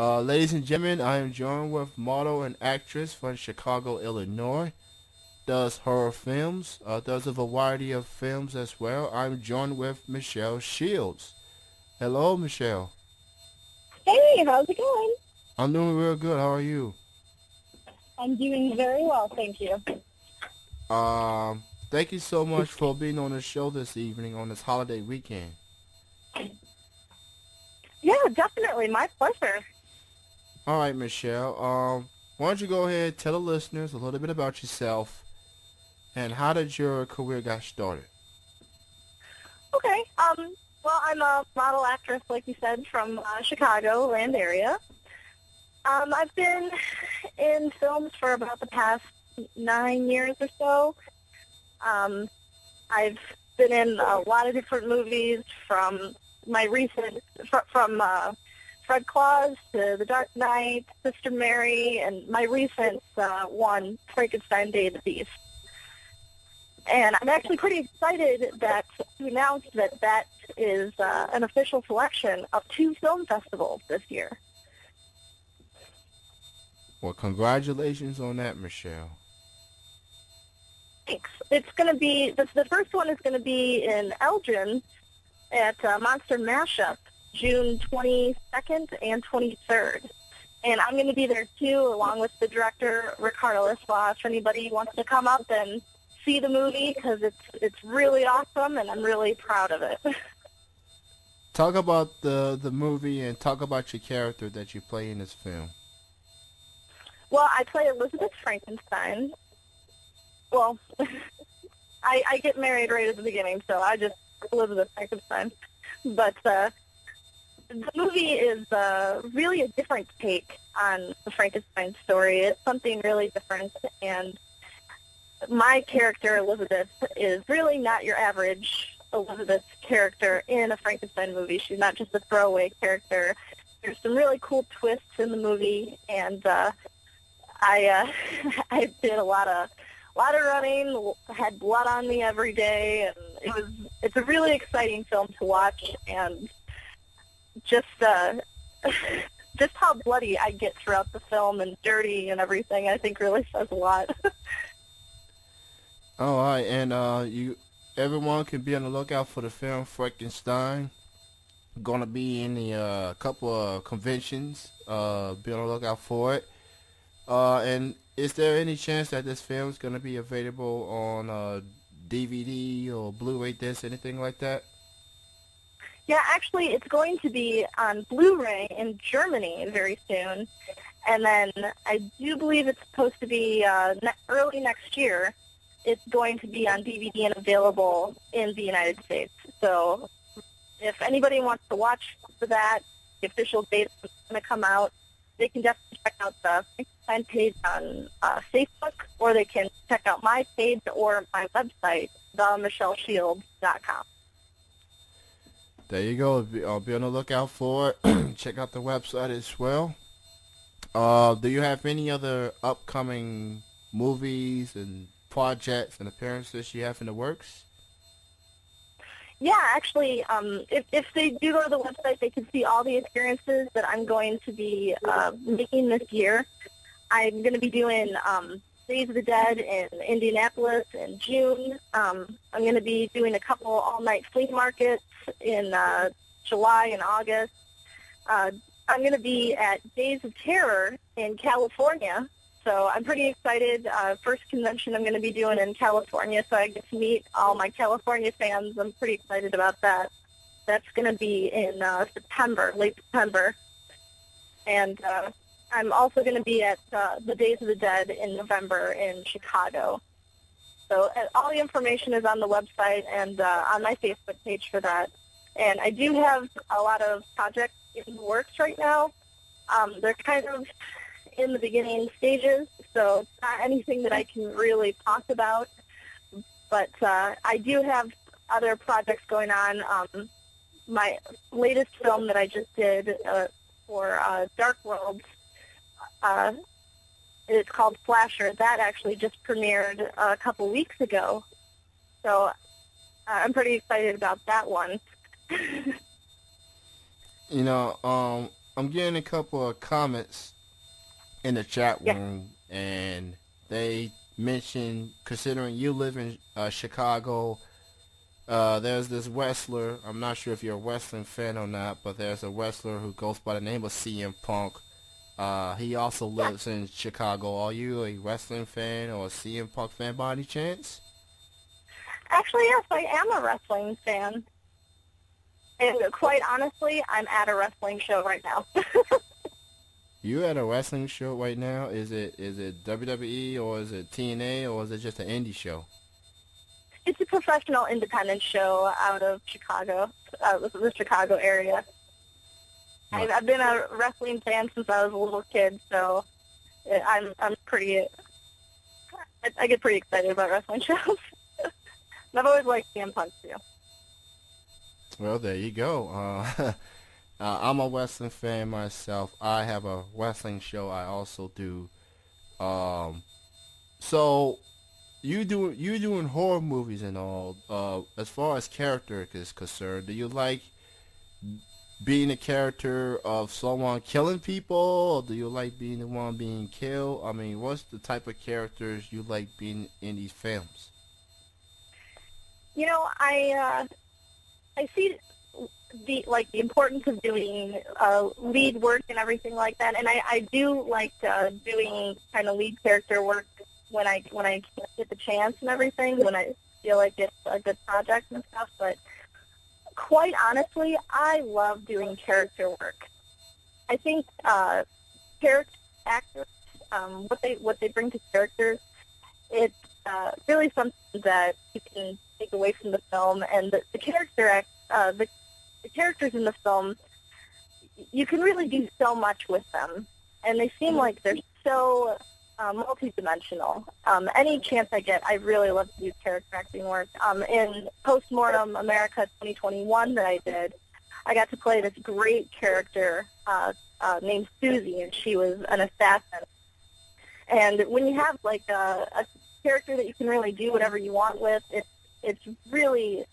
Ladies and gentlemen, I am joined with model and actress from Chicago, Illinois. Does horror films, does a variety of films as well. I'm joined with Michelle Shields. Hello, Michelle. Hey, how's it going? I'm doing real good. How are you? I'm doing very well, thank you. Um, Thank you so much for being on the show this evening on this holiday weekend. Yeah, definitely, my pleasure. All right, Michelle. Why don't you go ahead and tell the listeners a little bit about yourself and how did your career got started? Okay, well, I'm a model actress, like you said, from Chicago land area. I've been in films for about the past 9 years or so. Um, I've been in a lot of different movies, from my recent, from Fred Claus to The Dark Knight, Sister Mary, and my recent one, Frankenstein Day of the Beast. And I'm actually pretty excited to announce that is an official selection of 2 film festivals this year. Well, congratulations on that, Michelle. Thanks. It's going to be, the first one is going to be in Elgin at Monster Mashup, June 22nd and 23rd. And I'm going to be there too, along with the director, Ricardo Liswa, if anybody wants to come up and see the movie, because it's really awesome, and I'm really proud of it. Talk about the movie and talk about your character that you play in this film. Well, I play Elizabeth Frankenstein. Well, I get married right at the beginning, so I just Elizabeth Frankenstein. But the movie is really a different take on the Frankenstein story. It's something really different, and my character, Elizabeth, is really not your average Elizabeth character in a Frankenstein movie. She's not just a throwaway character. There's some really cool twists in the movie, and I I did a lot of running, had blood on me every day, and it's a really exciting film to watch, and just just how bloody I get throughout the film and dirty and everything, I think really says a lot. All right, and everyone can be on the lookout for the film Frankenstein. Gonna be in the couple of conventions. Be on the lookout for it. And is there any chance that this film is gonna be available on DVD or Blu-ray disc, anything like that? Yeah, actually, it's going to be on Blu-ray in Germany very soon, and then I do believe it's supposed to be early next year. It's going to be on DVD and available in the United States. So if anybody wants to watch for that, the official date is going to come out, they can definitely check out the Frankenstein page on Facebook, or they can check out my page or my website, themichelleshields.com. There you go. I'll be on the lookout for it. Check out the website as well. Do you have any other upcoming movies and projects and appearances you have in the works? Yeah, actually, if they do go to the website, they can see all the appearances that I'm going to be making this year. I'm going to be doing Days of the Dead in Indianapolis in June. I'm going to be doing a couple all-night flea markets in July and August. I'm going to be at Days of Terror in California. So I'm pretty excited. First convention I'm going to be doing in California, so I get to meet all my California fans. I'm pretty excited about that. That's going to be in September, late September. And I'm also going to be at the Days of the Dead in November in Chicago. So all the information is on the website and on my Facebook page for that. And I do have a lot of projects in the works right now. They're kind of in the beginning stages, so it's not anything that I can really talk about. But I do have other projects going on. My latest film that I just did for Dark Worlds, it's called Slasher. That actually just premiered a couple weeks ago. So I'm pretty excited about that one. You know, I'm getting a couple of comments in the chat Yeah. room, and they mentioned, considering you live in Chicago, there's this wrestler. I'm not sure if you're a wrestling fan or not, but there's a wrestler who goes by the name of CM Punk. He also Yeah. lives in Chicago. Are you a wrestling fan or a CM Punk fan by any chance? Actually, yes, I am a wrestling fan. And quite honestly, I'm at a wrestling show right now. You at a wrestling show right now? Is it WWE or is it TNA or is it just an indie show? It's a professional independent show out of Chicago, the Chicago area. What? I've been a wrestling fan since I was a little kid, so I'm pretty. I get pretty excited about wrestling shows. And I've always liked CM Punk too. Well, there you go. I'm a wrestling fan myself. I have a wrestling show I also do. Um, so you doing horror movies and all. As far as character is concerned, do you like being a character of someone killing people, or do you like being the one being killed? I mean, what's the type of characters you like being in these films? You know, I see the importance of doing lead work and everything like that, and I do like doing kind of lead character work when I get the chance and everything, when I feel like it's a good project and stuff. But quite honestly, I love doing character work. I think character actors, what they bring to characters, it's really something that you can take away from the film, and the characters in the film, you can really do so much with them, and they seem like they're so multidimensional. Any chance I get, I really love to do character acting work. In Postmortem America 2021 that I did, I got to play this great character named Susie, and she was an assassin. And when you have like a character that you can really do whatever you want with, it's really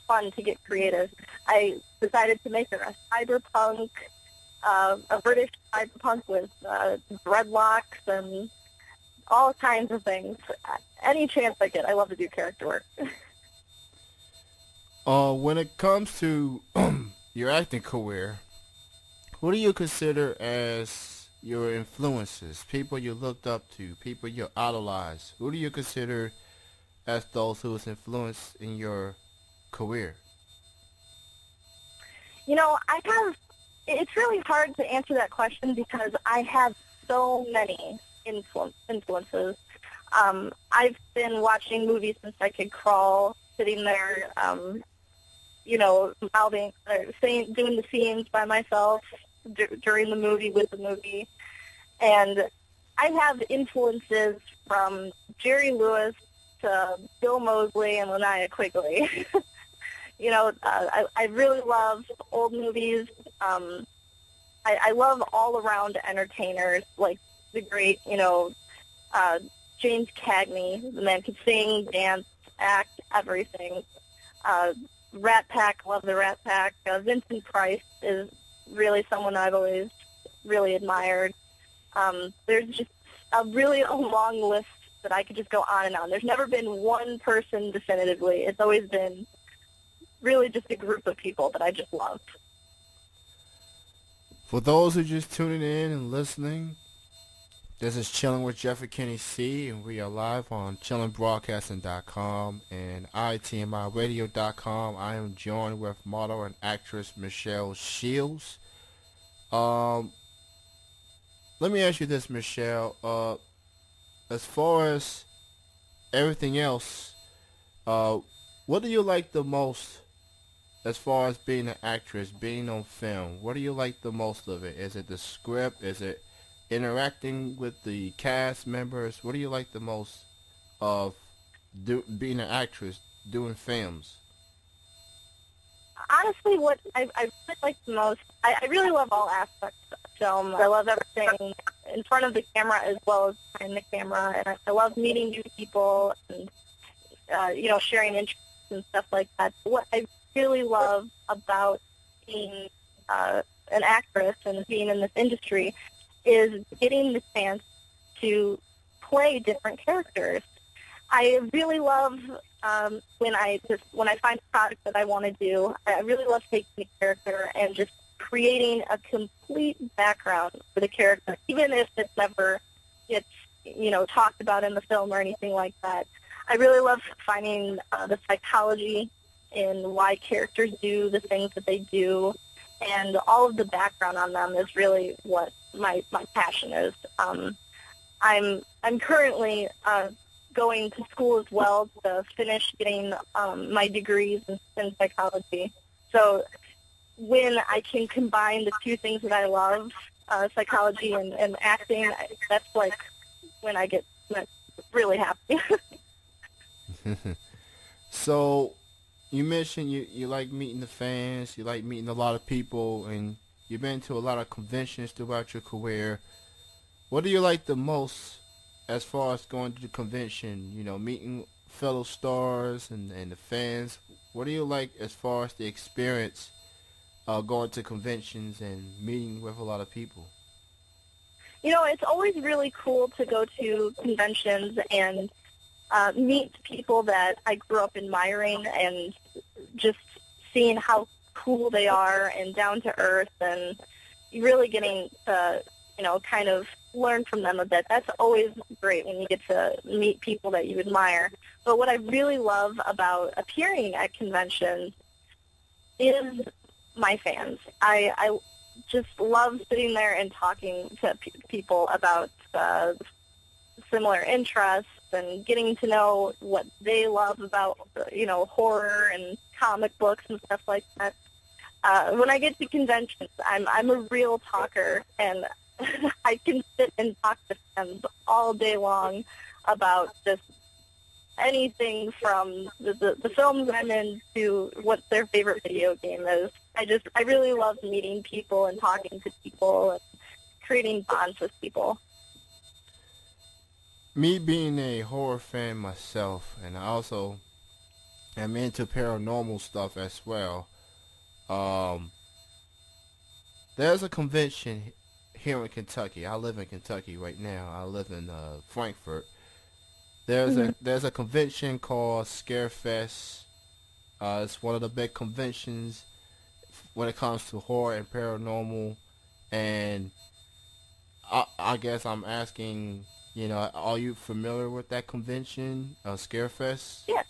fun to get creative. I decided to make her a cyberpunk, a British cyberpunk with dreadlocks and all kinds of things. Any chance I get, I love to do character work. When it comes to your acting career, who do you consider as your influences? People you looked up to, people you idolized. Who do you consider as those who was influenced in your career? You know, it's really hard to answer that question because I have so many influences. I've been watching movies since I could crawl, sitting there, mouthing, doing the scenes by myself during the movie, with the movie. And I have influences from Jerry Lewis to Bill Moseley and Linnea Quigley. I really love old movies. I love all-around entertainers, like the great, James Cagney. The man could sing, dance, act, everything. Rat Pack, love the Rat Pack. Vincent Price is really someone I've always really admired. There's just a long list that I could just go on and on. There's never been one person definitively. It's always been really just a group of people that I just love. For those who just tuning in and listening, this is Chilling with Jeffrey Kenny C, and we are live on chillingbroadcasting.com and itmiradio.com. I am joined with model and actress Michelle Shields. Let me ask you this, Michelle. As far as everything else, what do you like the most as far as being an actress, being on film? What do you like the most of it? Is it the script? Is it interacting with the cast members? What do you like the most of being an actress, doing films? Honestly, what I really like the most, I really love all aspects of film. I love everything in front of the camera as well as behind the camera, and I love meeting new people and sharing interests and stuff like that. What I really love about being an actress and being in this industry is getting the chance to play different characters. I really love when I find a product that I want to do. I really love taking a character and just creating a complete background for the character, even if it never gets talked about in the film or anything like that. I really love finding the psychology in why characters do the things that they do, and all of the background on them is really what my passion is. I'm currently going to school as well to finish getting my degrees in psychology. So when I can combine the two things that I love, psychology and acting, that's like when I get really happy. So you mentioned you like meeting the fans, you like meeting a lot of people, and you've been to a lot of conventions throughout your career. What do you like the most as far as going to the convention, meeting fellow stars and the fans? What do you like as far as the experience going to conventions and meeting with a lot of people? It's always really cool to go to conventions and meet people that I grew up admiring, and just seeing how cool they are and down to earth, and really getting to, kind of learn from them a bit. That's always great when you get to meet people that you admire. But what I really love about appearing at conventions is my fans. I just love sitting there and talking to people about similar interests and getting to know what they love about, horror and comic books and stuff like that. When I get to conventions, I'm a real talker, and I can sit and talk to fans all day long about just anything from the films I'm in to what their favorite video game is. I really love meeting people and talking to people and creating bonds with people. Me being a horror fan myself, and I also am into paranormal stuff as well. There's a convention here in Kentucky. I live in Kentucky right now. I live in Frankfort. There's a convention called Scarefest. It's one of the big conventions when it comes to horror and paranormal. And I guess I'm asking, are you familiar with that convention, Scarefest? Yeah.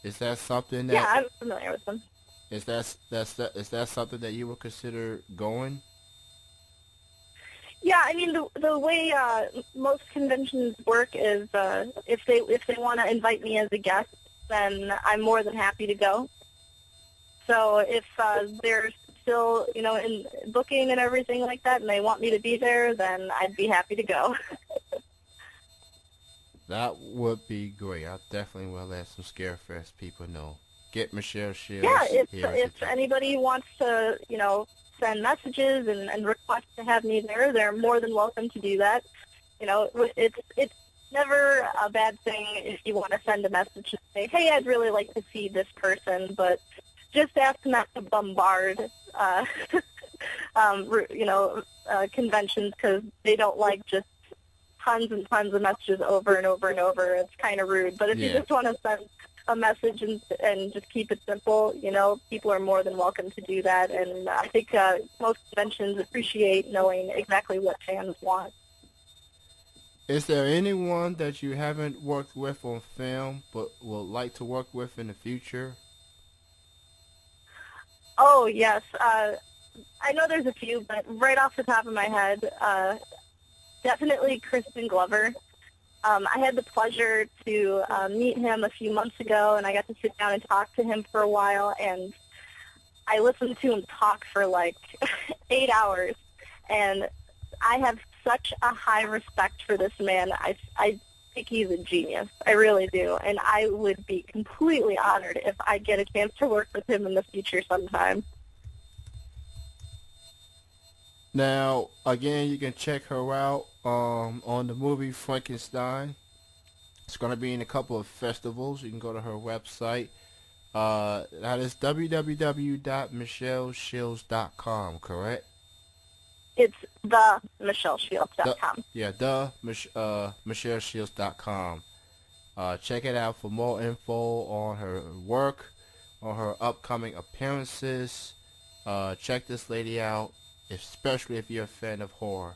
Is that something that? Yeah, I'm familiar with them. Is that something that you would consider going? Yeah, I mean the way most conventions work is if they want to invite me as a guest, then I'm more than happy to go. So if they're still in booking and everything like that, and they want me to be there, then I'd be happy to go. That would be great. I definitely will let some Scarefest people know. Get Michelle Shields. Yeah, here if anybody wants to, send messages and request to have me there, they're more than welcome to do that. It's never a bad thing if you want to send a message and say, hey, I'd really like to see this person, but just ask not to bombard, conventions, because they don't like just tons and tons of messages over and over and over. It's kind of rude. But if you just want to send a message and just keep it simple, people are more than welcome to do that. And I think most conventions appreciate knowing exactly what fans want. Is there anyone that you haven't worked with on film but would like to work with in the future? Oh, yes. I know there's a few, but right off the top of my head, definitely Crispin Glover. I had the pleasure to meet him a few months ago, and I got to sit down and talk to him for a while, and I listened to him talk for like 8 hours, and I have such a high respect for this man. I think he's a genius. I really do, and I would be completely honored if I get a chance to work with him in the future sometime. Now, again, you can check her out on the movie Frankenstein. It's going to be in a couple of festivals. You can go to her website. That is www.michelleshields.com, correct? It's themichelleshields.com. MichelleShields.com. Check it out for more info on her work, on her upcoming appearances. Check this lady out, especially if you're a fan of horror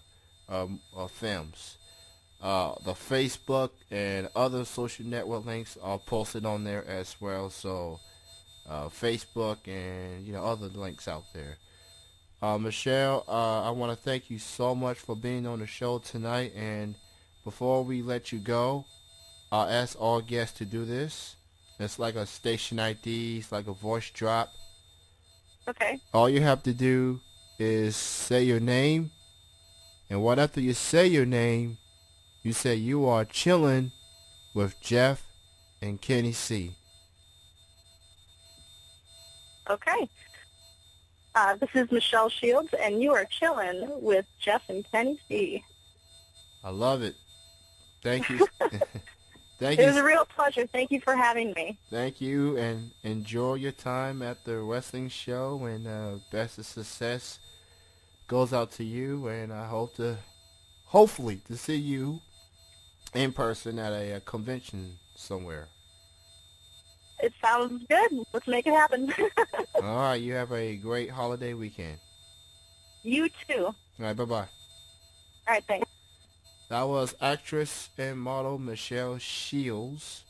films. The Facebook and other social network links are posted on there as well. So Facebook and other links out there. Michelle, I want to thank you so much for being on the show tonight. And before we let you go, I'll ask all guests to do this. It's like a station ID. It's like a voice drop. Okay. All you have to do is say your name. And right after you say your name, you say you are chilling with Jeff and Kenny C. Okay. This is Michelle Shields, and you are chilling with Jeff and Kenny C. I love it. Thank you. Thank It was you. a real pleasure. Thank you for having me. Thank you, and enjoy your time at the wrestling show, and best of success goes out to you, and I hope hopefully to see you in person at a convention somewhere. It sounds good. Let's make it happen. All right, you have a great holiday weekend. You too. All right, bye-bye. All right, thanks. That was actress and model Michelle Shields